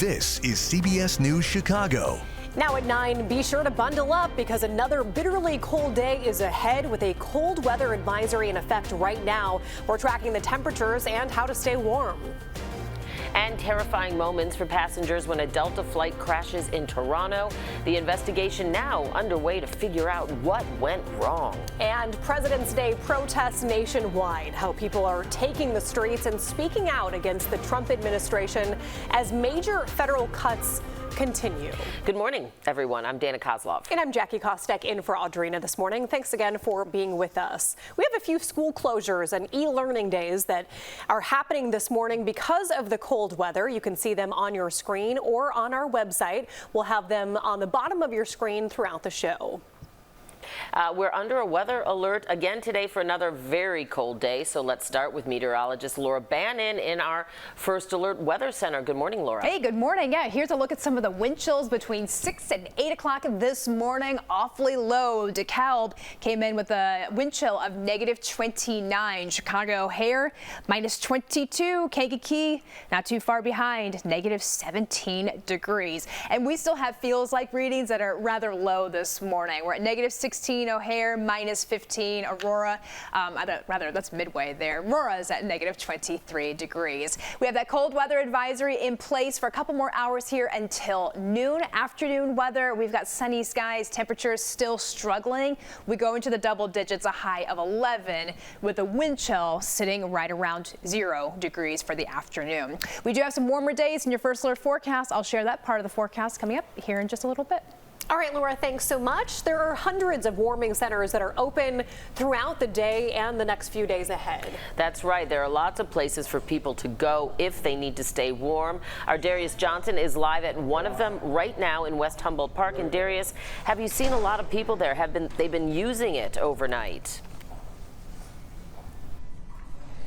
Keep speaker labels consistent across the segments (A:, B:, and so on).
A: This is CBS News Chicago.
B: Now at 9, be sure to bundle up because another bitterly cold day is ahead with a cold weather advisory in effect right now. We're tracking the temperatures and how to stay warm.
C: And terrifying moments for passengers when a Delta flight crashes in Toronto. The investigation now underway to figure out what went wrong.
B: And President's Day protests nationwide. How people are taking the streets and speaking out against the Trump administration as major federal cuts continue.
C: Good morning, everyone. I'm Dana Kozlov.
B: And I'm Jackie Kostek in for Audrina this morning. Thanks again for being with us. We have a few school closures and e-learning days that are happening this morning because of the cold weather. You can see them on your screen or on our website. We'll have them on the bottom of your screen throughout the show.
C: We're under a weather alert again today for another very cold day. So let's start with meteorologist Laura Bannon in our First Alert Weather Center. Good morning, Laura.
D: Hey, good morning. Yeah, here's a look at some of the wind chills between 6 and 8 o'clock this morning. Awfully low. DeKalb came in with a wind chill of -29. Chicago O'Hare -22. Kankakee not too far behind, -17 degrees. And we still have feels like readings that are rather low this morning. We're at -16 O'Hare, -15 Aurora. That's Midway there. Aurora is at -23 degrees. We have that cold weather advisory in place for a couple more hours here until noon. Afternoon weather, we've got sunny skies, temperatures still struggling. We go into the double digits, a high of 11 with a wind chill sitting right around 0 degrees for the afternoon. We do have some warmer days in your First Alert forecast. I'll share that part of the forecast coming up here in just a little bit.
B: All right, Laura, thanks so much. There are hundreds of warming centers that are open throughout the day and the next few days ahead.
C: That's right. There are lots of places for people to go if they need to stay warm. Our Darius Johnson is live at one of them right now in West Humboldt Park. And Darius, have you seen a lot of people there? They've been using it overnight?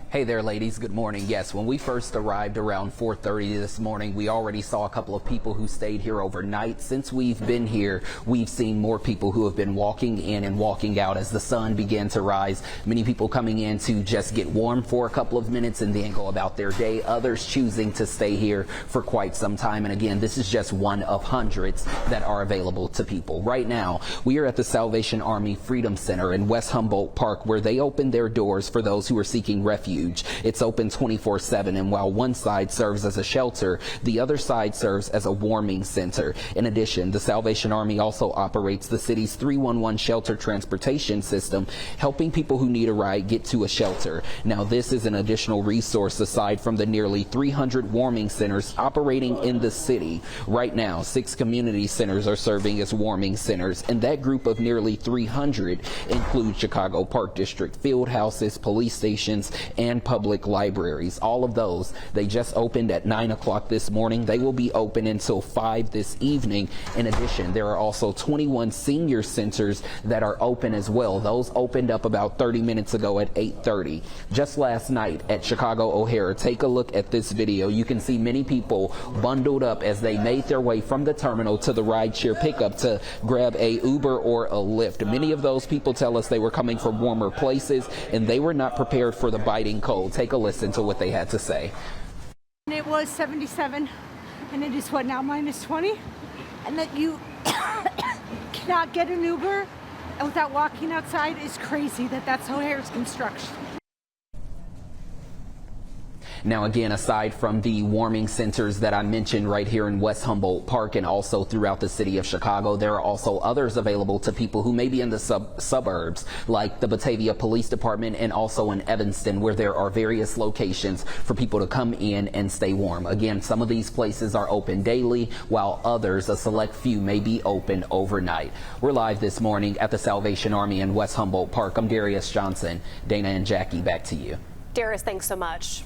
E: Hey there, ladies. Good morning. Yes, when we first arrived around 4:30 this morning, we already saw a couple of people who stayed here overnight. Since we've been here, we've seen more people who have been walking in and walking out as the sun began to rise. Many people coming in to just get warm for a couple of minutes and then go about their day. Others choosing to stay here for quite some time. And again, this is just one of hundreds that are available to people. Right now, we are at the Salvation Army Freedom Center in West Humboldt Park, where they opened their doors for those who are seeking refuge. It's open 24/7, and while one side serves as a shelter, the other side serves as a warming center. In addition, the Salvation Army also operates the city's 311 shelter transportation system, helping people who need a ride get to a shelter. Now, this is an additional resource aside from the nearly 300 warming centers operating in the city. Right now, 6 community centers are serving as warming centers, and that group of nearly 300 includes Chicago Park District field houses, police stations, and public libraries. All of those, they just opened at 9 o'clock this morning. They will be open until 5 this evening. In addition, there are also 21 senior centers that are open as well. Those opened up about 30 minutes ago at 8:30. Just last night at Chicago O'Hare, take a look at this video. You can see many people bundled up as they made their way from the terminal to the rideshare pickup to grab a Uber or a Lyft. Many of those people tell us they were coming from warmer places and they were not prepared for the biting cold. Take a listen to what they had to say.
F: It was 77 and it is what now, -20, and that you cannot get an Uber without walking outside is crazy. That's O'Hare's construction.
E: Now, again, aside from the warming centers that I mentioned right here in West Humboldt Park and also throughout the city of Chicago, there are also others available to people who may be in the suburbs, like the Batavia Police Department and also in Evanston, where there are various locations for people to come in and stay warm. Again, some of these places are open daily, while others, a select few, may be open overnight. We're live this morning at the Salvation Army in West Humboldt Park. I'm Darius Johnson. Dana and Jackie, back to you.
B: Darius, thanks so much.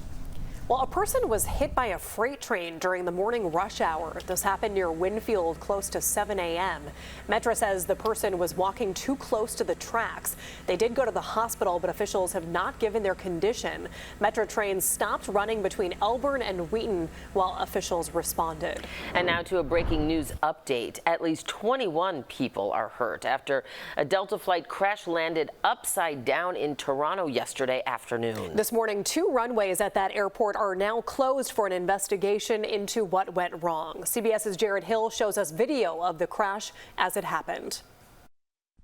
B: Well, a person was hit by a freight train during the morning rush hour. This happened near Winfield close to 7 a.m. Metro says the person was walking too close to the tracks. They did go to the hospital, but officials have not given their condition. Metro trains stopped running between Elburn and Wheaton while officials responded.
C: And now to a breaking news update. At least 21 people are hurt after a Delta flight crash landed upside down in Toronto yesterday afternoon.
B: This morning, 2 runways at that airport are now closed for an investigation into what went wrong. CBS's Jared Hill shows us video of the crash as it happened.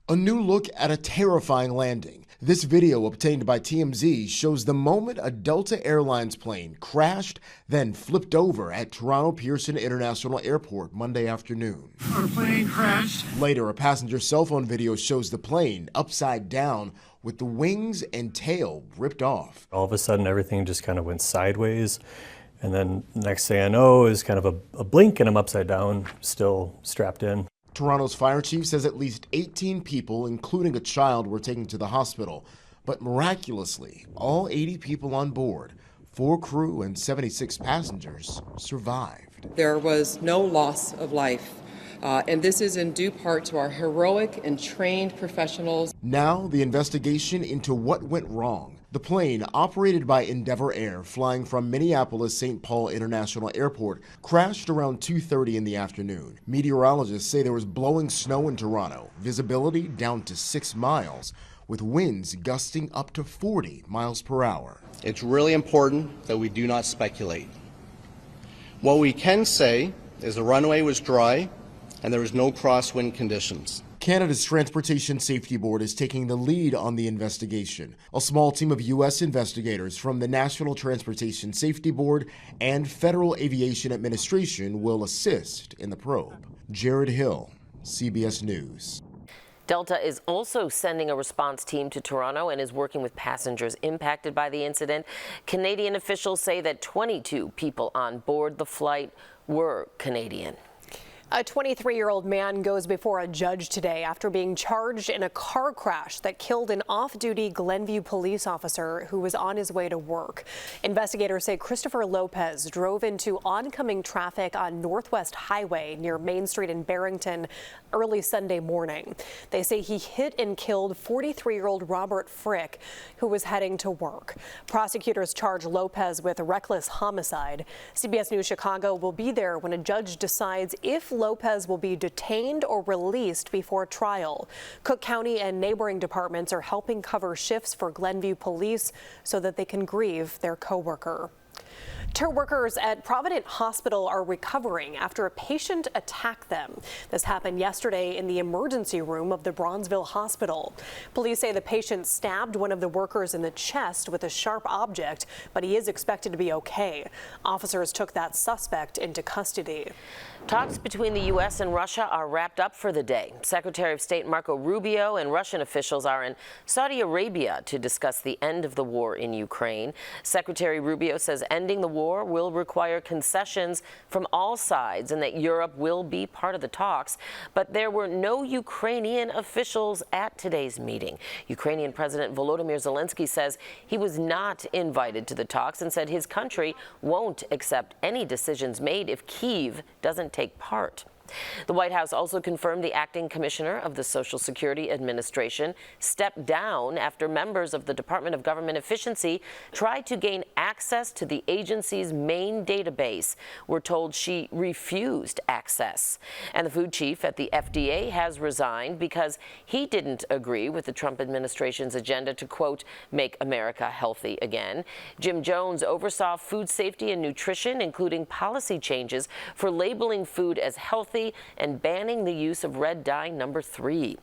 G: A new look at a terrifying landing. This video obtained by TMZ shows the moment a Delta Airlines plane crashed, then flipped over at Toronto Pearson International Airport Monday afternoon.
H: Our plane crashed.
G: Later, a passenger cell phone video shows the plane upside down with the wings and tail ripped off.
I: All of a sudden, everything just kind of went sideways. And then the next thing I know is kind of a blink and I'm upside down, still strapped in.
G: Toronto's fire chief says at least 18 people, including a child, were taken to the hospital. But miraculously, all 80 people on board, 4 crew and 76 passengers, survived.
J: There was no loss of life, and this is in due part to our heroic and trained professionals.
G: Now, the investigation into what went wrong. The plane, operated by Endeavour Air, flying from Minneapolis-St. Paul International Airport, crashed around 2:30 in the afternoon. Meteorologists say there was blowing snow in Toronto, visibility down to 6 miles, with winds gusting up to 40 miles per hour.
K: It's really important that we do not speculate. What we can say is the runway was dry and there was no crosswind conditions.
G: Canada's Transportation Safety Board is taking the lead on the investigation. A small team of U.S. investigators from the National Transportation Safety Board and Federal Aviation Administration will assist in the probe. Jared Hill, CBS News.
C: Delta is also sending a response team to Toronto and is working with passengers impacted by the incident. Canadian officials say that 22 people on board the flight were Canadian.
B: A 23-year-old man goes before a judge today after being charged in a car crash that killed an off-duty Glenview police officer who was on his way to work. Investigators say Christopher Lopez drove into oncoming traffic on Northwest Highway near Main Street in Barrington early Sunday morning. They say he hit and killed 43-year-old Robert Frick, who was heading to work. Prosecutors charge Lopez with reckless homicide. CBS News Chicago will be there when a judge decides if Lopez will be detained or released before trial. Cook County and neighboring departments are helping cover shifts for Glenview police so that they can grieve their coworker. Two workers at Provident Hospital are recovering after a patient attacked them. This happened yesterday in the emergency room of the Bronzeville Hospital. Police say the patient stabbed one of the workers in the chest with a sharp object, but he is expected to be okay. Officers took that suspect into custody.
C: Talks between the U.S. and Russia are wrapped up for the day. Secretary of State Marco Rubio and Russian officials are in Saudi Arabia to discuss the end of the war in Ukraine. Secretary Rubio says ending the war will require concessions from all sides and that Europe will be part of the talks. But there were no Ukrainian officials at today's meeting. Ukrainian President Volodymyr Zelensky says he was not invited to the talks and said his country won't accept any decisions made if Kyiv doesn't take part. The White House also confirmed the acting commissioner of the Social Security Administration stepped down after members of the Department of Government Efficiency tried to gain access to the agency's main database. We're told she refused access. And the food chief at the FDA has resigned because he didn't agree with the Trump administration's agenda to, quote, make America healthy again. Jim Jones oversaw food safety and nutrition, including policy changes for labeling food as healthy and banning the use of red dye number 3.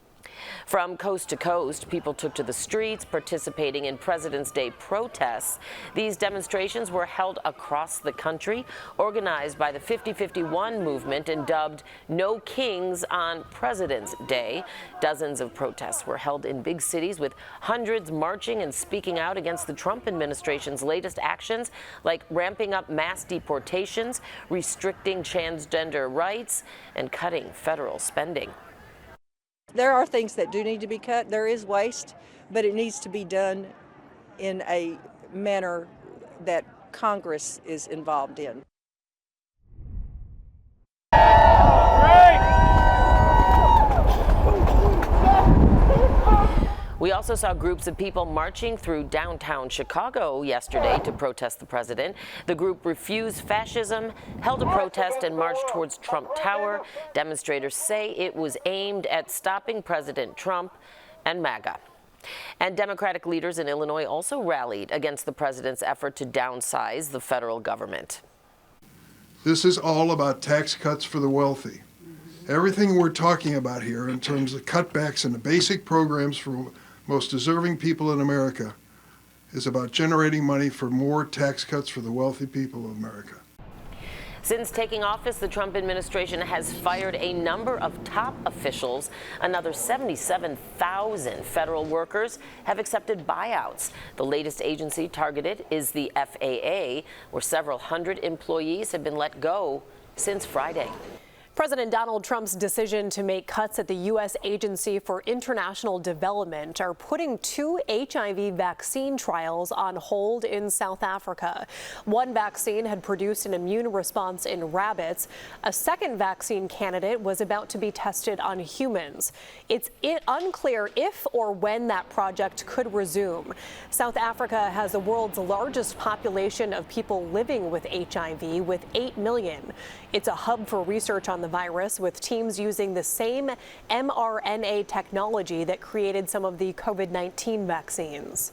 C: From coast to coast, people took to the streets participating in President's Day protests. These demonstrations were held across the country, organized by the 50-51 movement and dubbed No Kings on President's Day. Dozens of protests were held in big cities, with hundreds marching and speaking out against the Trump administration's latest actions, like ramping up mass deportations, restricting transgender rights, and cutting federal spending.
L: There are things that do need to be cut. There is waste, but it needs to be done in a manner that Congress is involved in.
C: We also saw groups of people marching through downtown Chicago yesterday to protest the president. The group Refuse Fascism held a protest and marched towards Trump Tower. Demonstrators say it was aimed at stopping President Trump and MAGA. And Democratic leaders in Illinois also rallied against the president's effort to downsize the federal government.
H: This is all about tax cuts for the wealthy. Everything we're talking about here in terms of cutbacks in the basic programs for most deserving people in America is about generating money for more tax cuts for the wealthy people of America.
C: Since taking office, the Trump administration has fired a number of top officials. Another 77,000 federal workers have accepted buyouts. The latest agency targeted is the FAA, where several hundred employees have been let go since Friday.
B: President Donald Trump's decision to make cuts at the U.S. Agency for International Development are putting 2 HIV vaccine trials on hold in South Africa. One vaccine had produced an immune response in rabbits. A second vaccine candidate was about to be tested on humans. It's unclear if or when that project could resume. South Africa has the world's largest population of people living with HIV, with 8 million. It's a hub for research on the virus, with teams using the same mRNA technology that created some of the COVID-19 vaccines.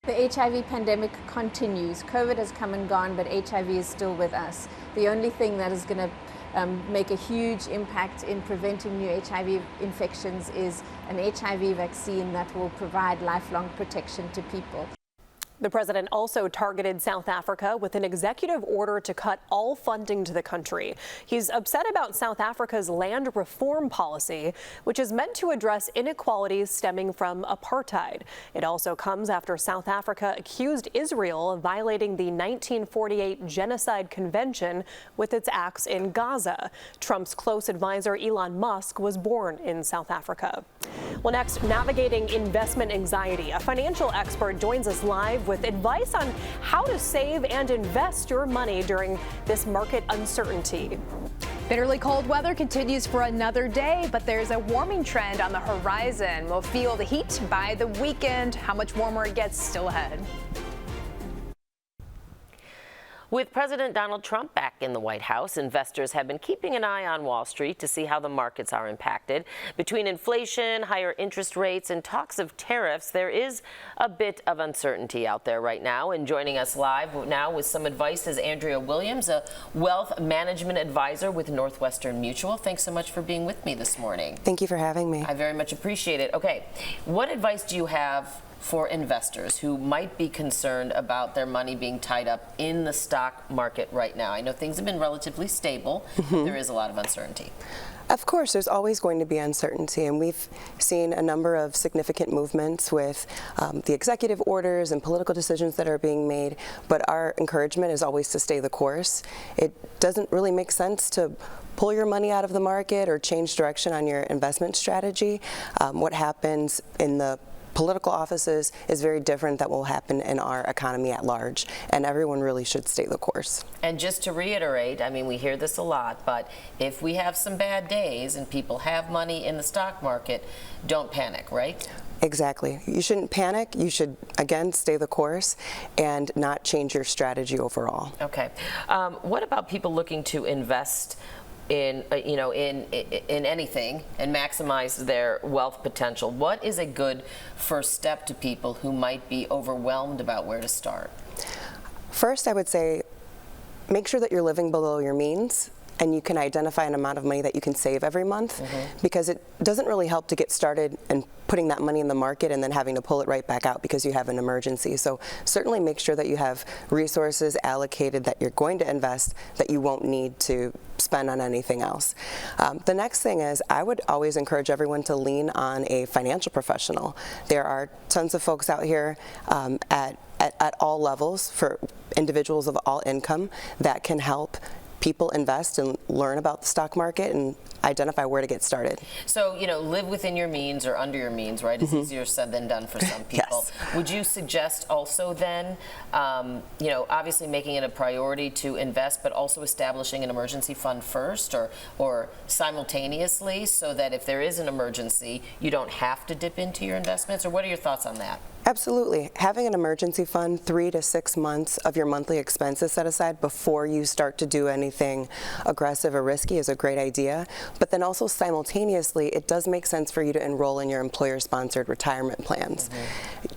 M: The HIV pandemic continues. COVID has come and gone, but HIV is still with us. The only thing that is going to make a huge impact in preventing new HIV infections is an HIV vaccine that will provide lifelong protection to people.
B: The president also targeted South Africa with an executive order to cut all funding to the country. He's upset about South Africa's land reform policy, which is meant to address inequalities stemming from apartheid. It also comes after South Africa accused Israel of violating the 1948 Genocide Convention with its acts in Gaza. Trump's close advisor Elon Musk was born in South Africa. Well, next, navigating investment anxiety. A financial expert joins us live with advice on how to save and invest your money during this market uncertainty.
D: Bitterly cold weather continues for another day, but there's a warming trend on the horizon. We'll feel the heat by the weekend. How much warmer it gets still ahead.
C: With President Donald Trump back in the White House, investors have been keeping an eye on Wall Street to see how the markets are impacted. Between inflation, higher interest rates, and talks of tariffs, there is a bit of uncertainty out there right now. And joining us live now with some advice is Andrea Williams, a wealth management advisor with Northwestern Mutual. Thanks so much for being with me this morning.
N: Thank you for having me.
C: I very much appreciate it. Okay, what advice do you have for investors who might be concerned about their money being tied up in the stock market right now? I know things have been relatively stable, but there is a lot of uncertainty.
N: Of course, there's always going to be uncertainty, and we've seen a number of significant movements with the executive orders and political decisions that are being made, but our encouragement is always to stay the course. It doesn't really make sense to pull your money out of the market or change direction on your investment strategy. What happens in the political offices is very different than will happen in our economy at large, and everyone really should stay the course.
C: And just to reiterate, I mean, we hear this a lot, but if we have some bad days and people have money in the stock market, don't panic, right?
N: Exactly. You shouldn't panic. You should, again, stay the course and not change your strategy overall.
C: Okay. What about people looking to invest in anything and maximize their wealth potential? What is a good first step to people who might be overwhelmed about where to start?
N: First, I would say make sure that you're living below your means and you can identify an amount of money that you can save every month, because it doesn't really help to get started and putting that money in the market and then having to pull it right back out because you have an emergency. So certainly make sure that you have resources allocated that you're going to invest that you won't need to spend on anything else. The next thing is, I would always encourage everyone to lean on a financial professional. There are tons of folks out here at all levels for individuals of all income that can help people invest and learn about the stock market and identify where to get started.
C: So, live within your means or under your means, right? It's easier said than done for some people. Yes. Would you suggest also then, obviously making it a priority to invest, but also establishing an emergency fund first or simultaneously, so that if there is an emergency, you don't have to dip into your investments? Or what are your thoughts on that?
N: Absolutely. Having an emergency fund 3 to 6 months of your monthly expenses set aside before you start to do anything aggressive or risky is a great idea. But then also simultaneously, it does make sense for you to enroll in your employer-sponsored retirement plans.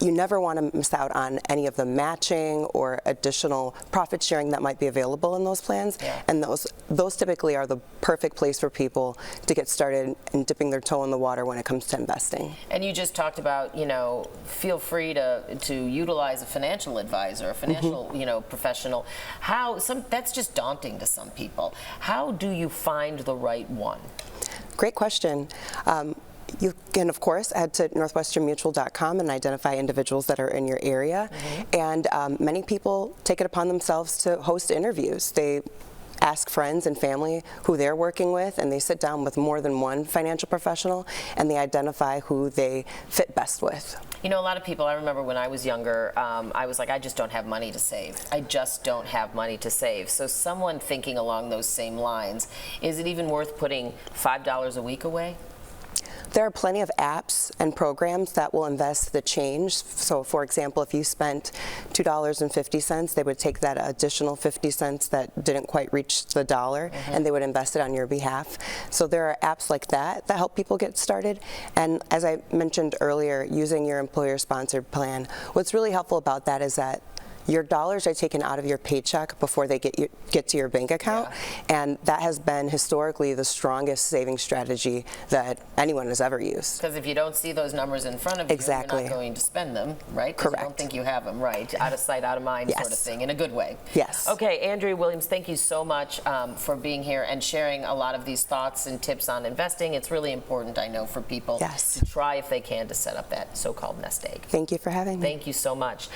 N: You never want to miss out on any of the matching or additional profit sharing that might be available in those plans. And those typically are the perfect place for people to get started and dipping their toe in the water when it comes to investing.
C: And you just talked about, you know, feel free to utilize a financial advisor, a financial, you know, professional. That's just daunting to some people. How do you find the right one?
N: Great question. You can, of course, head to northwesternmutual.com and identify individuals that are in your area. And many people take it upon themselves to host interviews. They ask friends and family who they're working with, and they sit down with more than one financial professional, and they identify who they fit best with.
C: You know, a lot of people, I remember when I was younger, I was like, I just don't have money to save. I just don't have money to save. So someone thinking along those same lines, is it even worth putting $5 a week away?
N: There are plenty of apps and programs that will invest the change. So, for example, if you spent $2.50, they would take that additional 50 cents that didn't quite reach the dollar, and they would invest it on your behalf. So there are apps like that that help people get started. And as I mentioned earlier, using your employer-sponsored plan, what's really helpful about that is that your dollars are taken out of your paycheck before they get to your bank account, and that has been historically the strongest saving strategy that anyone has ever used.
C: Because if you don't see those numbers in front of you, you're not going to spend them, right? Correct. You don't think you have them, right? Out of sight, out of mind sort of thing, in a good way.
N: Yes.
C: Okay, Andrea Williams, thank you so much for being here and sharing a lot of these thoughts and tips on investing. It's really important, I know, for people to try, if they can, to set up that so-called nest egg.
N: Thank you for having me.
C: Thank you so much.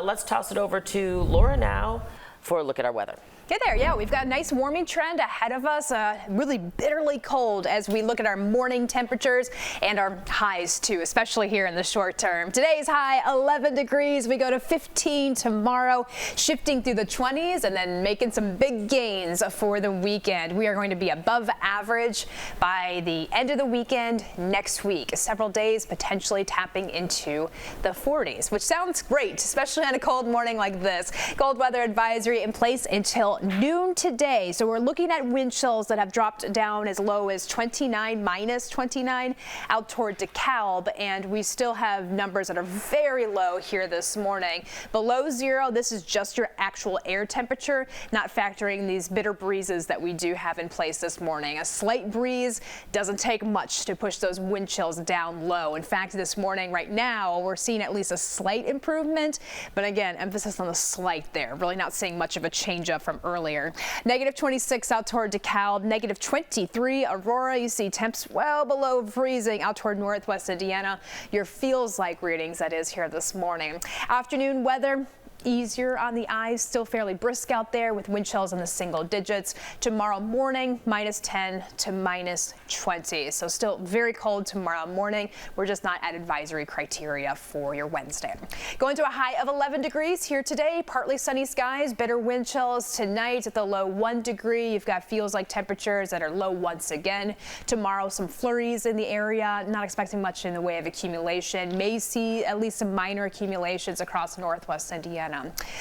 C: Let's toss it over to Laura now for a look at our weather.
D: Hey there, yeah, we've got a nice warming trend ahead of us, really bitterly cold as we look at our morning temperatures and our highs too, especially here in the short term. Today's high 11 degrees, we go to 15 tomorrow, shifting through the 20s and then making some big gains for the weekend. We are going to be above average by the end of the weekend next week. Several days potentially tapping into the 40s, which sounds great, especially on a cold morning like this. Cold weather advisory in place until noon today. So we're looking at wind chills that have dropped down as low as 29, minus 29 out toward DeKalb, and we still have numbers that are very low here this morning. Below zero, this is just your actual air temperature, not factoring these bitter breezes that we do have in place this morning. A slight breeze doesn't take much to push those wind chills down low. In fact, this morning right now, we're seeing at least a slight improvement, but again, emphasis on the slight there. Really not seeing much of a change up from earlier. Negative 26 out toward DeKalb, negative 23 Aurora. You see temps well below freezing out toward northwest Indiana. Your feels like readings, that is, here this morning. Afternoon weather, easier on the eyes, still fairly brisk out there with wind chills in the single digits. Tomorrow morning, minus 10 to minus 20. So still very cold tomorrow morning. We're just not at advisory criteria for your Wednesday. Going to a high of 11 degrees here today. Partly sunny skies, bitter wind chills tonight at the low 1 degree. You've got feels like temperatures that are low once again. Tomorrow, some flurries in the area. Not expecting much in the way of accumulation. May see at least some minor accumulations across northwest Indiana.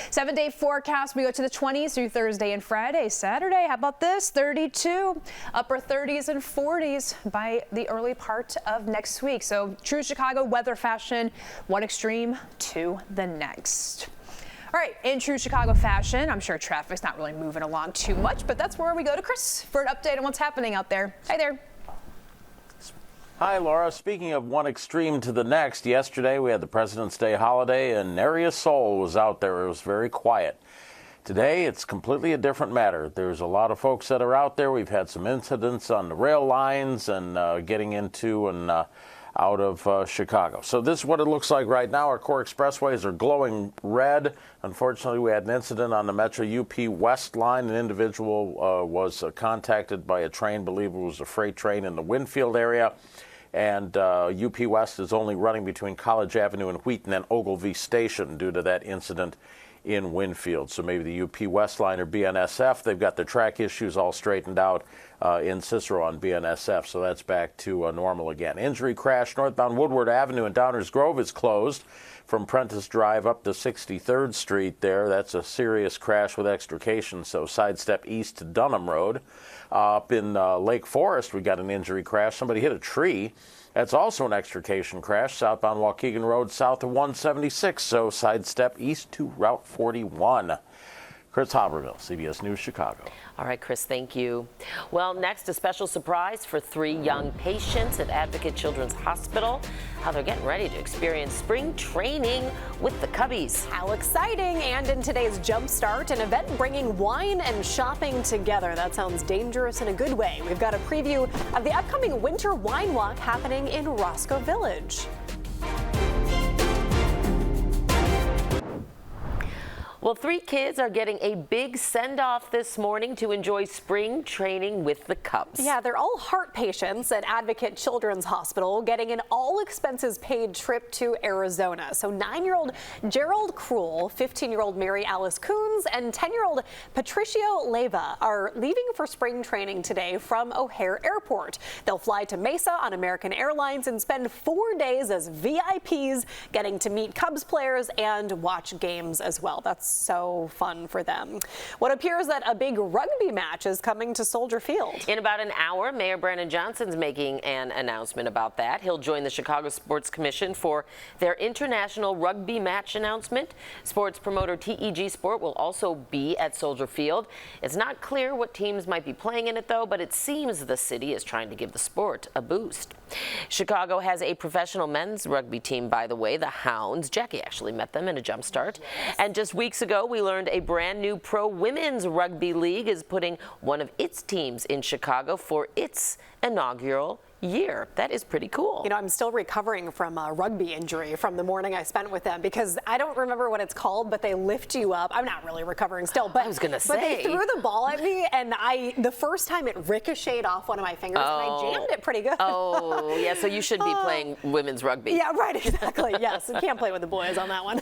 D: 7-day forecast, we go to the 20s through Thursday and Friday. Saturday, how about this? 32, upper 30s and 40s by the early part of next week. So true Chicago weather fashion, one extreme to the next. All right, in true Chicago fashion, I'm sure traffic's not really moving along too much, but that's where we go to Chris for an update on what's happening out there. Hi there.
O: Hi, Laura. Speaking of one extreme to the next, yesterday we had the President's Day holiday and nary a soul was out there. It was very quiet. Today, it's completely a different matter. There's a lot of folks that are out there. We've had some incidents on the rail lines and getting into and out of Chicago. So this is what it looks like right now. Our core expressways are glowing red. Unfortunately, we had an incident on the Metro UP West line. An individual was contacted by a train, believe it was a freight train in the Winfield area. And UP West is only running between College Avenue and Wheaton and Ogilvie Station due to that incident in Winfield. So maybe the UP West line or BNSF, they've got their track issues all straightened out in Cicero on BNSF, so that's back to normal again. Injury crash northbound Woodward Avenue in Downers Grove is closed from Prentice Drive up to 63rd Street there. That's a serious crash with extrication, so sidestep east to Dunham Road. Up in Lake Forest, we got an injury crash. Somebody hit a tree. That's also an extrication crash, southbound Waukegan Road south of 176, so sidestep east to Route 41. Chris Haberville, CBS News Chicago.
C: All right, Chris, thank you. Well, next, a special surprise for 3 young patients at Advocate Children's Hospital. How they're getting ready to experience spring training with the Cubbies.
B: How exciting! And in today's Jumpstart, an event bringing wine and shopping together. That sounds dangerous in a good way. We've got a preview of the upcoming Winter Wine Walk happening in Roscoe Village.
C: Well, 3 kids are getting a big send-off this morning to enjoy spring training with the Cubs.
B: Yeah, they're all heart patients at Advocate Children's Hospital, getting an all-expenses-paid trip to Arizona. So 9-year-old Gerald Krull, 15-year-old Mary Alice Coons, and 10-year-old Patricio Leyva are leaving for spring training today from O'Hare Airport. They'll fly to Mesa on American Airlines and spend 4 days as VIPs, getting to meet Cubs players and watch games as well. That's so fun for them. What appears that a big rugby match is coming to Soldier Field.
C: In about an hour, Mayor Brandon Johnson's making an announcement about that. He'll join the Chicago Sports Commission for their international rugby match announcement. Sports promoter TEG Sport will also be at Soldier Field. It's not clear what teams might be playing in it, though, but it seems the city is trying to give the sport a boost. Chicago has a professional men's rugby team, by the way, the Hounds. Jackie actually met them in a Jumpstart. Yes. And just weeks ago, we learned a brand new pro women's rugby league is putting one of its teams in Chicago for its inaugural year. That is pretty cool.
B: You know, I'm still recovering from a rugby injury from the morning I spent with them, because I don't remember what it's called, but they lift you up. I'm not really recovering still, but
C: I was gonna say,
B: but they threw the ball at me, and the first time it ricocheted off one of my fingers, and I jammed it pretty good.
C: Oh, yeah, so you should be playing women's rugby.
B: Yeah, right, exactly. Yes, you can't play with the boys on that one.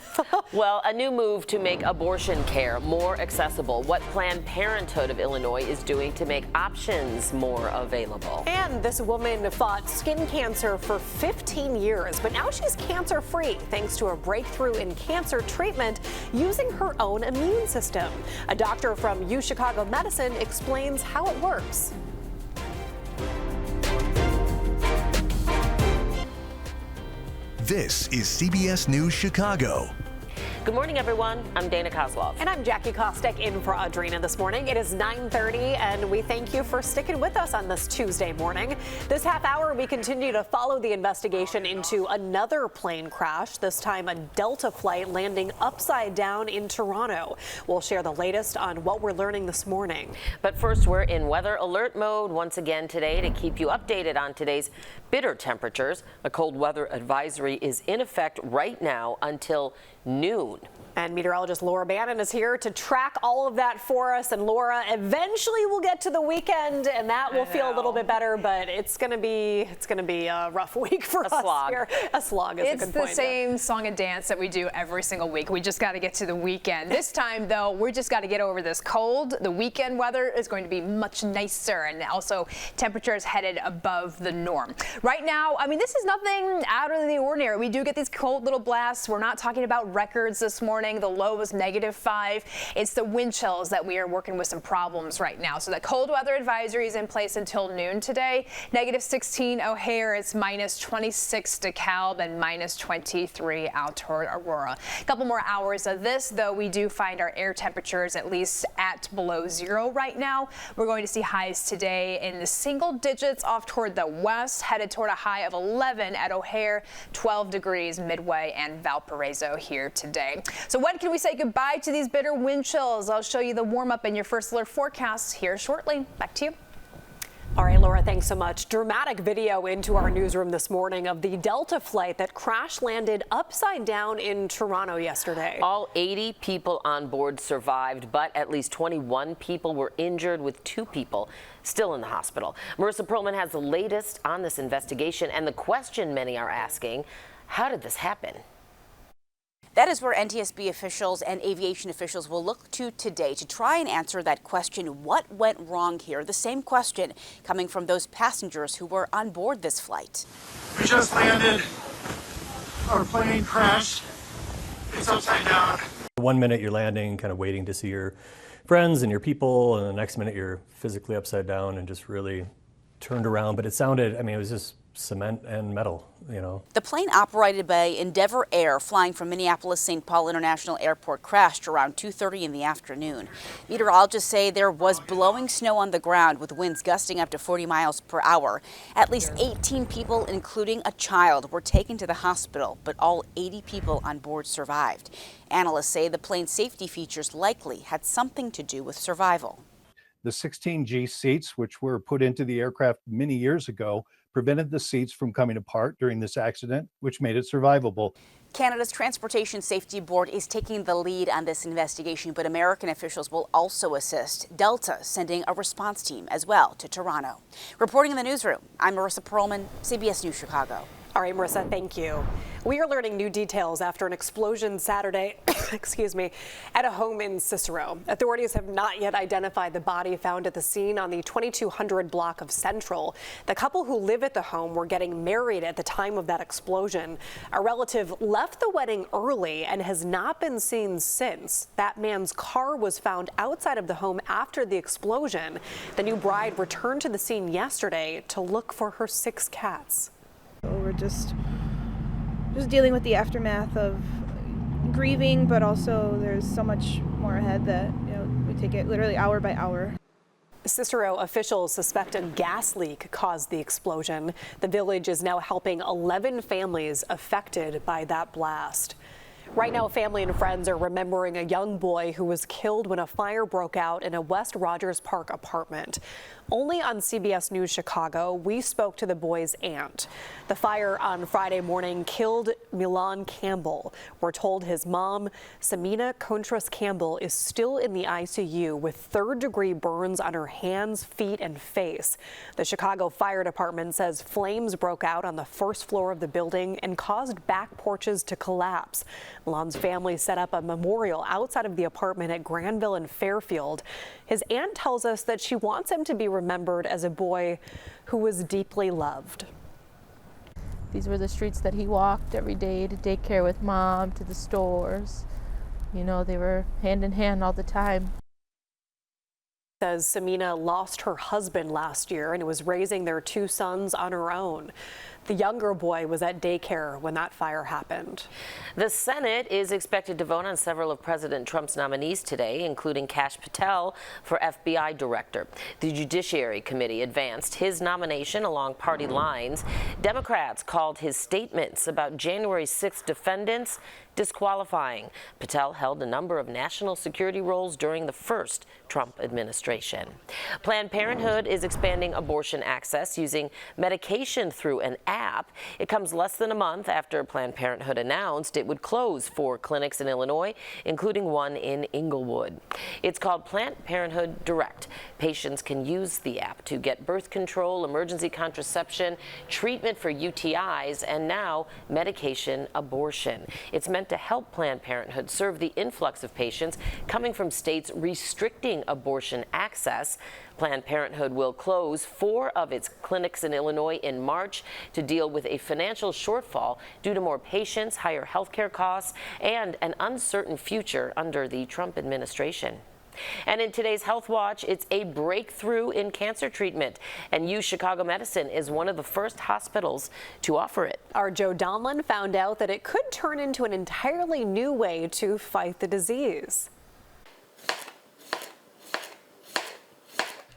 C: Well, a new move to make abortion care more accessible. What Planned Parenthood of Illinois is doing to make options more available.
B: And this woman fought skin cancer for 15 years, but now she's cancer-free thanks to a breakthrough in cancer treatment using her own immune system. A doctor from U Chicago Medicine explains how it works.
A: This is CBS News Chicago.
C: Good morning, everyone. I'm Dana Kozlov.
B: And I'm Jackie Kostek in for Audrina this morning. It is 9:30, and we thank you for sticking with us on this Tuesday morning. This half hour, we continue to follow the investigation into another plane crash, this time a Delta flight landing upside down in Toronto. We'll share the latest on what we're learning this morning.
C: But first, we're in weather alert mode once again today to keep you updated on today's bitter temperatures. A cold weather advisory is in effect right now until noon.
B: And meteorologist Laura Bannon is here to track all of that for us. And Laura, eventually we'll get to the weekend, and that will feel a little bit better. But it's gonna be a rough week for us here. A slog is a good point.
D: It's the same song and dance that we do every single week. We just got to get to the weekend. This time, though, we're just got to get over this cold. The weekend weather is going to be much nicer, and also temperatures headed above the norm. Right now, I mean, this is nothing out of the ordinary. We do get these cold little blasts. We're not talking about records this morning. The low was -5. It's the wind chills that we are working with some problems right now. So the cold weather advisory is in place until noon today. -16 O'Hare, it's -26 DeKalb, and -23 out toward Aurora. A couple more hours of this, though we do find our air temperatures at least at below 0 right now. We're going to see highs today in the single digits off toward the west, headed toward a high of 11 at O'Hare, 12 degrees Midway and Valparaiso here today. So when can we say goodbye to these bitter wind chills? I'll show you the warm-up in your first alert forecast here shortly. Back to you.
B: All right, Laura, thanks so much. Dramatic video into our newsroom this morning of the Delta flight that crash landed upside down in Toronto yesterday.
C: All 80 people on board survived, but at least 21 people were injured, with 2 people still in the hospital. Marissa Perlman has the latest on this investigation and the question many are asking: how did this happen?
P: That is where NTSB officials and aviation officials will look to today to try and answer that question: what went wrong here? The same question coming from those passengers who were on board this flight.
Q: We just landed. Our plane crashed
H: It's upside down.
I: 1 minute you're landing, kind of waiting to see your friends and your people, and the next minute you're physically upside down and just really turned around. But it sounded, I mean, it was just cement and metal, you know.
P: The plane operated by Endeavor Air flying from Minneapolis-St. Paul International Airport crashed around 2:30 in the afternoon. Meteorologists say there was blowing snow on the ground with winds gusting up to 40 miles per hour. At least 18 people, including a child, were taken to the hospital, but all 80 people on board survived. Analysts say the plane's safety features likely had something to do with survival.
Q: The 16G seats, which were put into the aircraft many years ago, prevented the seats from coming apart during this accident, which made it survivable.
P: Canada's Transportation Safety Board is taking the lead on this investigation, but American officials will also assist. Delta sending a response team as well to Toronto. Reporting in the newsroom, I'm Marissa Perlman, CBS News Chicago.
B: All right, Marissa, thank you. We are learning new details after an explosion Saturday, at a home in Cicero. Authorities have not yet identified the body found at the scene on the 2200 block of Central. The couple who live at the home were getting married at the time of that explosion. A relative left the wedding early and has not been seen since. That man's car was found outside of the home after the explosion. The new bride returned to the scene yesterday to look for her 6 cats.
R: We're just dealing with the aftermath of grieving, but also there's so much more ahead that, you know, we take it literally hour by hour.
B: Cicero officials suspect a gas leak caused the explosion. The village is now helping 11 families affected by that blast. Right now, family and friends are remembering a young boy who was killed when a fire broke out in a West Rogers Park apartment. Only on CBS News Chicago, we spoke to the boy's aunt. The fire on Friday morning killed Milan Campbell. We're told his mom, Samina Contras Campbell, is still in the ICU with 3rd-degree burns on her hands, feet, and face. The Chicago Fire Department says flames broke out on the 1st floor of the building and caused back porches to collapse. Milan's family set up a memorial outside of the apartment at Granville and Fairfield. His aunt tells us that she wants him to be remembered as a boy who was deeply loved.
S: These were the streets that he walked every day to daycare with mom, to the stores. You know, they were hand in hand all the time.
B: Says Samina lost her husband last year and was raising their 2 sons on her own. The younger boy was at daycare when that fire happened.
C: The Senate is expected to vote on several of President Trump's nominees today, including Kash Patel for FBI director. The Judiciary Committee advanced his nomination along party lines. Democrats called his statements about January 6th defendants disqualifying. Patel held a number of national security roles during the first Trump administration. Planned Parenthood is expanding abortion access using medication through an app. It comes less than a month after Planned Parenthood announced it would close 4 clinics in Illinois, including one in Inglewood. It's called Planned Parenthood Direct. Patients can use the app to get birth control, emergency contraception, treatment for UTIs, and now medication abortion. It's meant to help Planned Parenthood serve the influx of patients coming from states restricting abortion access. Planned Parenthood will close 4 of its clinics in Illinois in March to deal with a financial shortfall due to more patients, higher health care costs, and an uncertain future under the Trump administration. And in today's Health Watch, it's a breakthrough in cancer treatment, and U Chicago Medicine is one of the first hospitals to offer it.
B: Our Joe Donlin found out that it could turn into an entirely new way to fight the disease.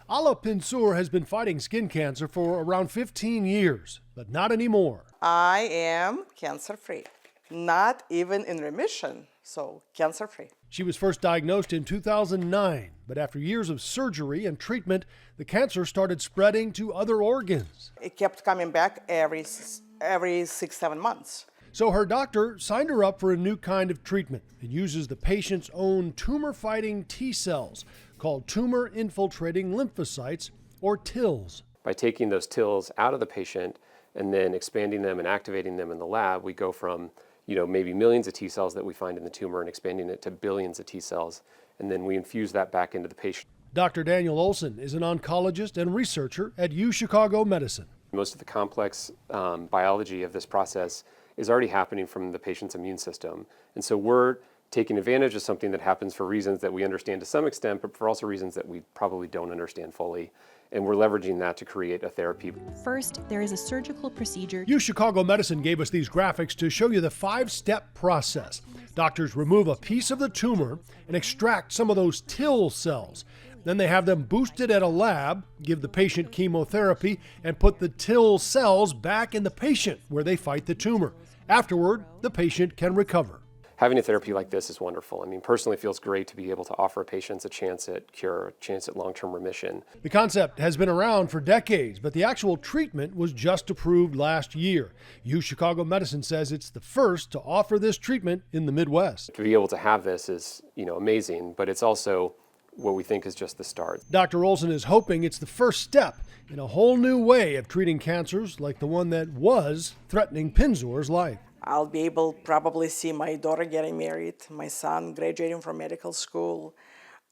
T: Ala Pinsour has been fighting skin cancer for around 15 years, but not anymore.
U: I am cancer-free, not even in remission, so cancer-free.
T: She was first diagnosed in 2009, but after years of surgery and treatment, the cancer started spreading to other organs.
U: It kept coming back every 6-7 months.
T: So her doctor signed her up for a new kind of treatment. It uses the patient's own tumor-fighting T cells, called tumor-infiltrating lymphocytes, or TILs.
V: By taking those TILs out of the patient and then expanding them and activating them in the lab, we go from maybe millions of T cells that we find in the tumor and expanding it to billions of T cells, and then we infuse that back into the patient.
T: Dr. Daniel Olson is an oncologist and researcher at U Chicago Medicine.
V: Most of the complex biology of this process is already happening from the patient's immune system. And so we're taking advantage of something that happens for reasons that we understand to some extent, but for also reasons that we probably don't understand fully. And we're leveraging that to create a therapy.
E: First, there is a surgical procedure.
T: U Chicago Medicine gave us these graphics to show you the 5-step process. Doctors remove a piece of the tumor and extract some of those TIL cells. Then they have them boosted at a lab, give the patient chemotherapy, and put the TIL cells back in the patient where they fight the tumor. Afterward, the patient can recover.
V: Having a therapy like this is wonderful. I mean, personally, it feels great to be able to offer patients a chance at cure, a chance at long-term remission.
T: The concept has been around for decades, but the actual treatment was just approved last year. U Chicago Medicine says it's the first to offer this treatment in the Midwest.
V: To be able to have this is, amazing, but it's also what we think is just the start.
T: Dr. Olson is hoping it's the first step in a whole new way of treating cancers like the one that was threatening Pinzor's life.
U: I'll be able to probably see my daughter getting married, my son graduating from medical school.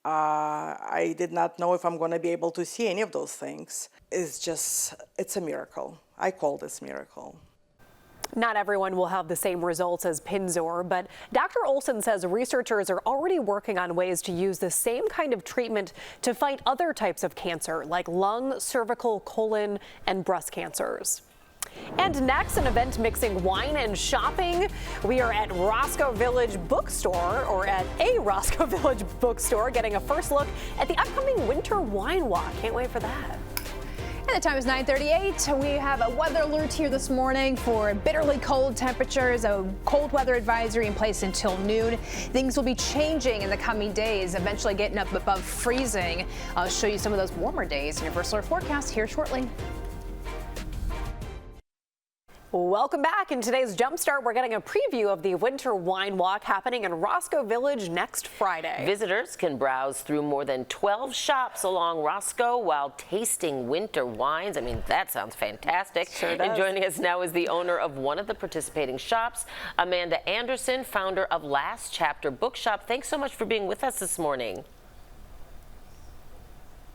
U: I did not know if I'm going to be able to see any of those things. It's a miracle. I call this miracle.
B: Not everyone will have the same results as Pinzor, but Dr. Olson says researchers are already working on ways to use the same kind of treatment to fight other types of cancer like lung, cervical, colon, and breast cancers. And next, an event mixing wine and shopping. We are at Roscoe Village Bookstore, or at a Roscoe Village Bookstore, getting a first look at the upcoming Winter Wine Walk. Can't wait for that.
D: And the time is 9:38. We have a weather alert here this morning for bitterly cold temperatures, a cold weather advisory in place until noon. Things will be changing in the coming days, eventually getting up above freezing. I'll show you some of those warmer days. Universal Weather forecast here shortly.
B: Welcome back. In today's Jumpstart, we're getting a preview of the Winter Wine Walk happening in Roscoe Village next Friday.
C: Visitors can browse through more than 12 shops along Roscoe while tasting winter wines. I mean, that sounds fantastic.
B: Sure does.
C: And joining us now is the owner of one of the participating shops, Amanda Anderson, founder of Last Chapter Bookshop. Thanks so much for being with us this morning.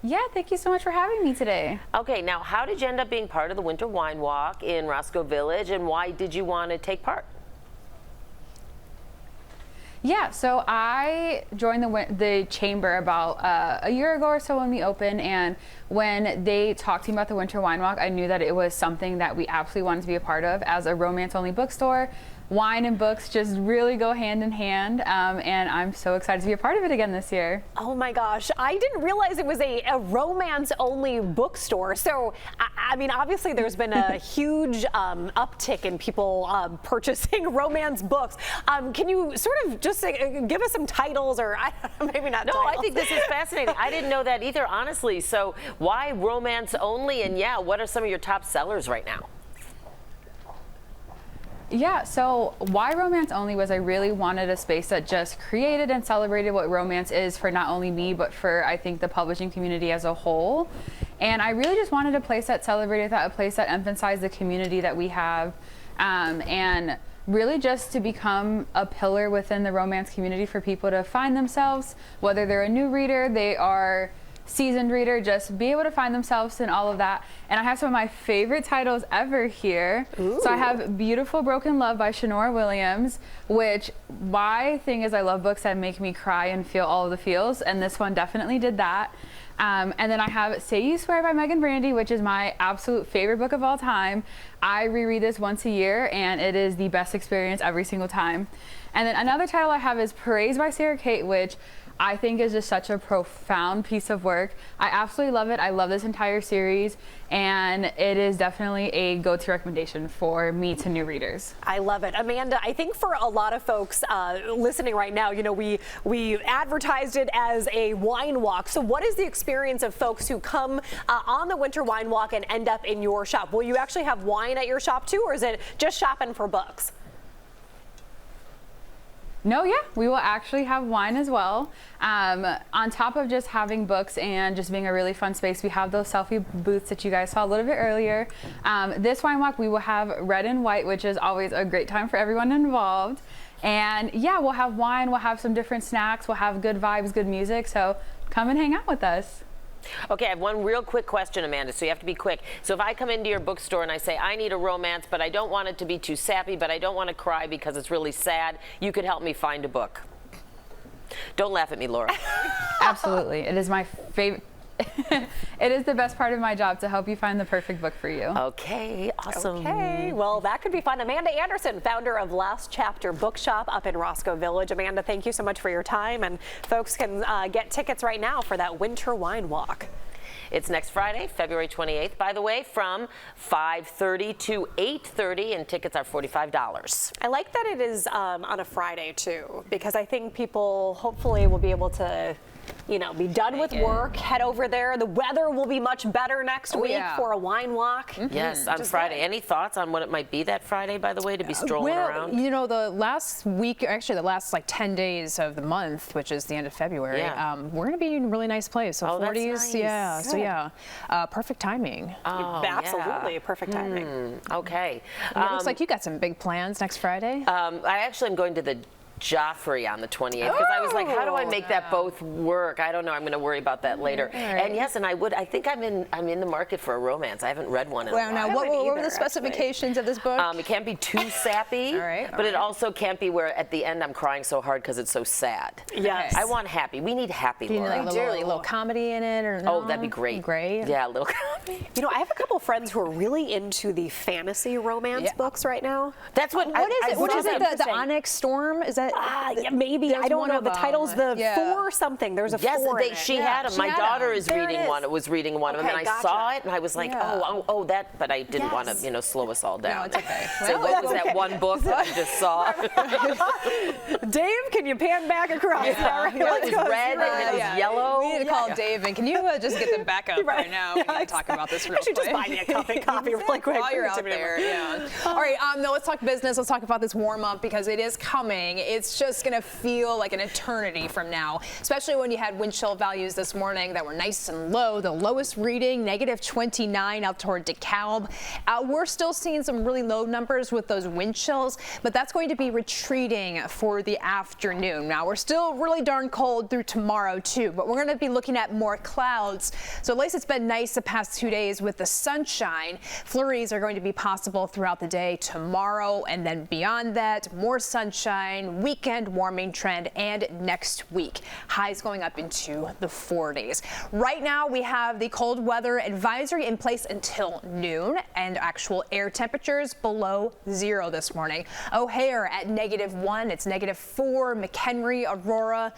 F: Yeah, thank you so much for having me today.
C: Okay, now how did you end up being part of the Winter Wine Walk in Roscoe Village, and why did you want to take part?
F: Yeah, so I joined the chamber about a year ago or so when we opened, and when they talked to me about the Winter Wine Walk, I knew that it was something that we absolutely wanted to be a part of. As a romance-only bookstore, wine and books just really go hand in hand, and I'm so excited to be a part of it again this year.
B: Oh my gosh, I didn't realize it was a romance-only bookstore. So, I mean, obviously there's been a huge uptick in people purchasing romance books. Can you sort of just give us some titles, or maybe not titles?
C: I think this is fascinating. I didn't know that either, honestly. So why romance only? And yeah, what are some of your top sellers right now?
F: Yeah, so why romance only was I really wanted a space that just created and celebrated what romance is for not only me, but for, I think, the publishing community as a whole. And I really just wanted a place that celebrated that, a place that emphasized the community that we have, and really just to become a pillar within the romance community for people to find themselves, whether they're a new reader, they are seasoned reader, just be able to find themselves in all of that. And I have some of my favorite titles ever here. Ooh. So I have Beautiful Broken Love by Shanora Williams, which my thing is I love books that make me cry and feel all of the feels, and this one definitely did that. And then I have Say You Swear by Megan Brandy, which is my absolute favorite book of all time. I reread this once a year, and it is the best experience every single time. And then another title I have is Praise by Sarah Kate, which I think is just such a profound piece of work. I absolutely love it. I love this entire series, and it is definitely a go-to recommendation for me to new readers.
B: I love it. Amanda, I think for a lot of folks listening right now, you know, we advertised it as a wine walk. So what is the experience of folks who come on the Winter Wine Walk and end up in your shop? Will you actually have wine at your shop too, or is it just shopping for books?
F: No, yeah, we will actually have wine as well. On top of just having books and just being a really fun space, we have those selfie booths that you guys saw a little bit earlier. This wine walk, we will have red and white, which is always a great time for everyone involved. And yeah, we'll have wine, we'll have some different snacks, we'll have good vibes, good music. So come and hang out with us.
C: Okay, I have one real quick question, Amanda, so you have to be quick. So if I come into your bookstore and I say, I need a romance, but I don't want it to be too sappy, but I don't want to cry because it's really sad, you could help me find a book. Don't laugh at me, Laura.
F: Absolutely. It is my favorite. It is the best part of my job to help you find the perfect book for you.
C: Okay, awesome.
B: Okay, well, that could be fun. Amanda Anderson, founder of Last Chapter Bookshop up in Roscoe Village. Amanda, thank you so much for your time, and folks can get tickets right now for that winter wine walk.
C: It's next Friday, February 28th, by the way, from 5:30 to 8:30, and tickets are $45.
B: I like that it is on a Friday, too, because I think people hopefully will be able to, you know, be done with work, head over there. The weather will be much better next week for a wine walk.
C: Yes, on Friday.
B: Good.
C: Any thoughts on what it might be that Friday, by the way, to be strolling around?
D: You know, the last week, actually the last like 10 days of the month, which is the end of February, we're going to be in a really nice place. So 40s,
C: that's nice.
D: yeah. So yeah, perfect timing.
C: Oh,
B: absolutely, perfect timing.
C: Okay.
D: It looks like you got some big plans next Friday.
C: I actually am going to the Joffrey on the 28th because I was like, how do I make that both work? I don't know. I'm going to worry about that later. And yes, and I think I'm in the market for a romance. I haven't read one in a while.
D: Now, what were the specifications of this book?
C: It can't be too sappy, but it also can't be where at the end I'm crying so hard because it's so sad.
B: Yes.
C: I want happy. We need happy,
D: Do you need
C: Laura.
D: like a little comedy in it? Or no?
C: Oh, that'd be great.
D: Great.
C: Yeah, a little comedy.
B: You know, I have a couple friends who are really into the fantasy romance books right now.
C: That's what
D: What is it? What is it? The Onyx Storm? Is that?
B: Maybe. I don't know. The title's the four something. There's a four in it.
C: She had them. My daughter is reading one. Was reading one of them, and I saw it, and I was like, oh, that. But I didn't want to, slow us all down.
D: No, it's okay.
C: So what was that one book that I just saw?
B: Dave, can you pan back across?
C: It was red and it was yellow.
D: We need to call Dave, and can you just get them back up right now? We need to talk about this real quick.
B: You should just buy me a cup of coffee really quick.
D: While you're out there, All right, no, let's talk business. Let's talk about this warm up because it is coming. It's just going to feel like an eternity from now, especially when you had wind chill values this morning that were nice and low. The lowest reading, -29 out toward DeKalb. We're still seeing some really low numbers with those wind chills, but that's going to be retreating for the afternoon. Now, we're still really darn cold through tomorrow, too, but we're going to be looking at more clouds. So at least it's been nice the past 2 days with the sunshine. Flurries are going to be possible throughout the day tomorrow, and then beyond that, more sunshine, weekend warming trend, and next week. Highs going up into the 40s. Right now, we have the cold weather advisory in place until noon, and actual air temperatures below 0 this morning. O'Hare at -1, it's -4, McHenry, Aurora,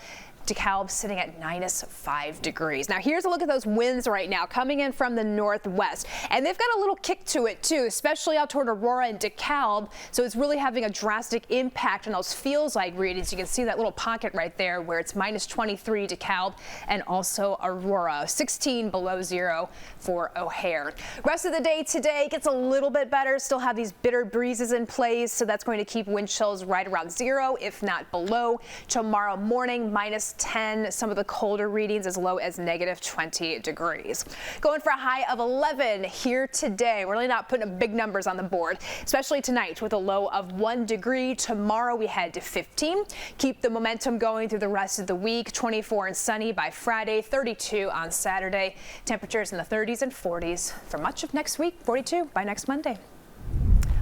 D: DeKalb sitting at -5 degrees. Now here's a look at those winds right now coming in from the northwest, and they've got a little kick to it too, especially out toward Aurora and DeKalb. So it's really having a drastic impact on those feels like readings. You can see that little pocket right there where it's -23 DeKalb and also Aurora, 16 below 0 for O'Hare. Rest of the day today gets a little bit better. Still have these bitter breezes in place, so that's going to keep wind chills right around 0, if not below. Tomorrow morning, -10, some of the colder readings as low as -20 degrees. Going for a high of 11 here today. We're really not putting big numbers on the board, especially tonight with a low of 1 degree. Tomorrow we head to 15. Keep the momentum going through the rest of the week. 24 and sunny by Friday, 32 on Saturday. Temperatures in the 30s and 40s for much of next week, 42 by next Monday.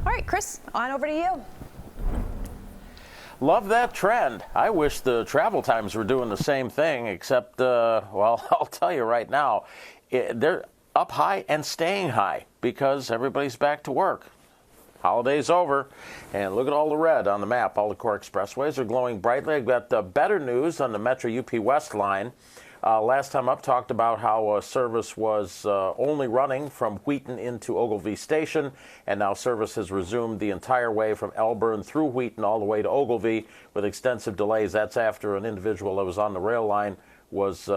D: All right, Chris, on over to you.
O: Love that trend. I wish the travel times were doing the same thing, except, well, I'll tell you right now, they're up high and staying high because everybody's back to work. Holiday's over, and look at all the red on the map. All the core expressways are glowing brightly. I've got better news on the Metro UP West line. Last time up, talked about how service was only running from Wheaton into Ogilvie Station, and now service has resumed the entire way from Elburn through Wheaton all the way to Ogilvie with extensive delays. That's after an individual that was on the rail line was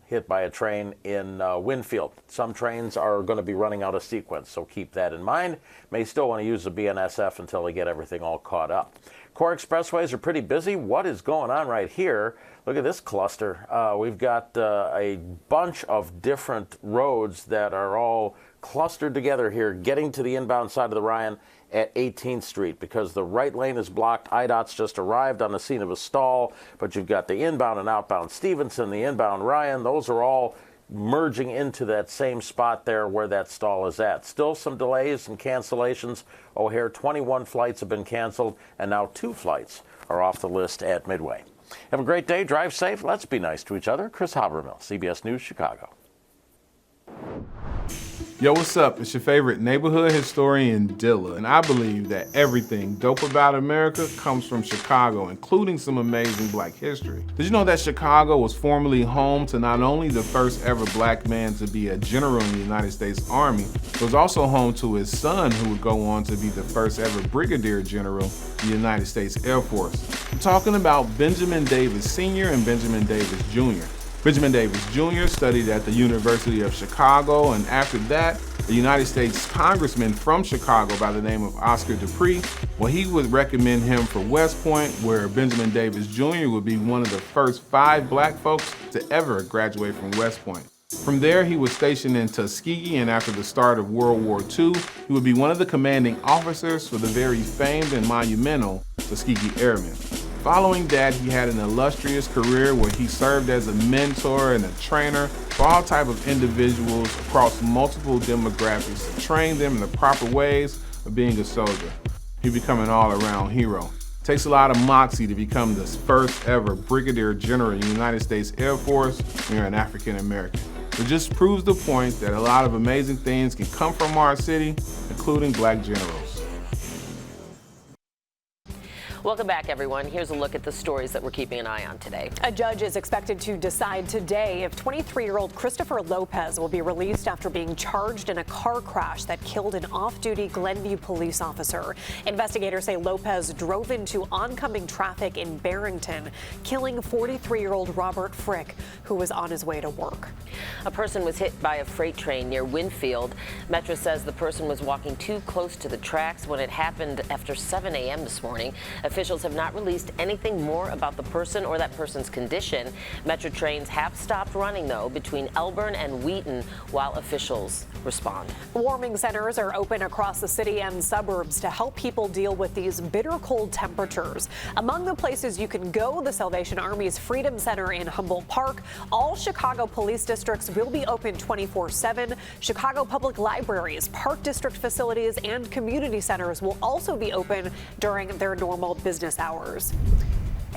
O: hit by a train in Winfield. Some trains are going to be running out of sequence, so keep that in mind. May still want to use the BNSF until they get everything all caught up. Core expressways are pretty busy. What is going on right here? Look at this cluster. We've got a bunch of different roads that are all clustered together here, getting to the inbound side of the Ryan at 18th Street because the right lane is blocked. IDOT's just arrived on the scene of a stall, but you've got the inbound and outbound Stevenson, the inbound Ryan. Those are all merging into that same spot there where that stall is at. Still some delays and cancellations. O'Hare, 21 flights have been canceled, and now 2 flights are off the list at Midway. Have a great day. Drive safe. Let's be nice to each other. Chris Habermill, CBS News Chicago.
J: Yo, what's up? It's your favorite neighborhood historian, Dilla, and I believe that everything dope about America comes from Chicago, including some amazing black history. Did you know that Chicago was formerly home to not only the first ever black man to be a general in the United States Army, but was also home to his son, who would go on to be the first ever brigadier general in the United States Air Force. I'm talking about Benjamin Davis Sr. and Benjamin Davis Jr. Benjamin Davis Jr. studied at the University of Chicago, and after that, a United States congressman from Chicago by the name of Oscar Dupree, well, he would recommend him for West Point, where Benjamin Davis Jr. would be one of the first 5 black folks to ever graduate from West Point. From there, he was stationed in Tuskegee, and after the start of World War II, he would be one of the commanding officers for the very famed and monumental Tuskegee Airmen. Following that, he had an illustrious career where he served as a mentor and a trainer for all types of individuals across multiple demographics to train them in the proper ways of being a soldier. He became an all-around hero. It takes a lot of moxie to become the first ever brigadier general in the United States Air Force when you're an African American. It just proves the point that a lot of amazing things can come from our city, including black generals.
C: Welcome back, everyone. Here's a look at the stories that we're keeping an eye on today.
B: A judge is expected to decide today if 23-year-old Christopher Lopez will be released after being charged in a car crash that killed an off-duty Glenview police officer. Investigators say Lopez drove into oncoming traffic in Barrington, killing 43-year-old Robert Frick, who was on his way to work.
C: A person was hit by a freight train near Winfield. Metro says the person was walking too close to the tracks when it happened after 7 a.m. this morning. Officials have not released anything more about the person or that person's condition. Metro trains have stopped running, though, between Elburn and Wheaton while officials respond.
B: Warming centers are open across the city and suburbs to help people deal with these bitter cold temperatures. Among the places you can go, the Salvation Army's Freedom Center in Humboldt Park. All Chicago police districts will be open 24/7. Chicago Public Libraries, Park District facilities, and community centers will also be open during their normal business hours.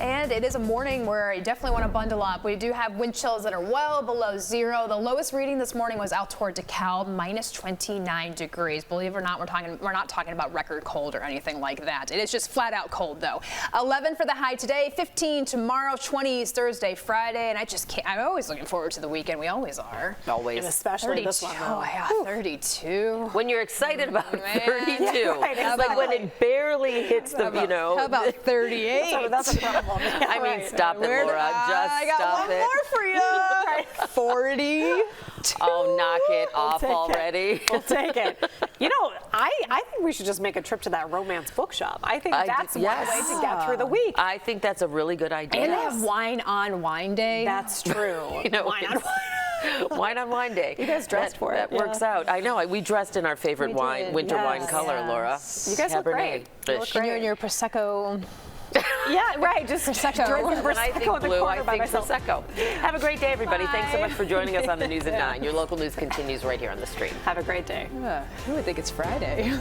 D: And it is a morning where you definitely want to bundle up. We do have wind chills that are well below zero. The lowest reading this morning was out toward DeKalb, minus 29 degrees. Believe it or not, we're not talking about record cold or anything like that. It is just flat out cold, though. 11 for the high today, 15 tomorrow, 20s Thursday, Friday, and I'm always looking forward to the weekend. We always are.
C: Always.
B: And especially this one.
D: Oh, yeah, 32.
C: When you're excited about 32,
B: Yeah, right,
C: it's like when it barely hits the,
D: How about 38?
B: That's a problem.
C: I mean, stop it, Laura.
D: I got
C: Stop
D: one
C: it.
D: more for you. 40.
C: Oh, knock it off already.
B: We'll take it. You know, I think we should just make a trip to that romance bookshop. I think that's one way to get through the week.
C: I think that's a really good idea.
D: And they have wine on wine day.
B: That's true.
C: You know,
B: wine on wine.
C: Wine on wine day.
B: You guys dressed for it.
C: That works out. I know. We dressed in our favorite
B: We
C: wine,
B: did,
C: winter wine
B: yes.
C: color, Laura.
B: You guys look great. You look
D: You and your Prosecco.
B: Yeah, right. Just
D: Prosecco.
C: When I think blue, I think Prosecco. Have a great day, everybody.
D: Bye.
C: Thanks so much for joining us on the News at 9. Your local news continues right here on the stream.
B: Have a great day.
D: Who would think it's Friday?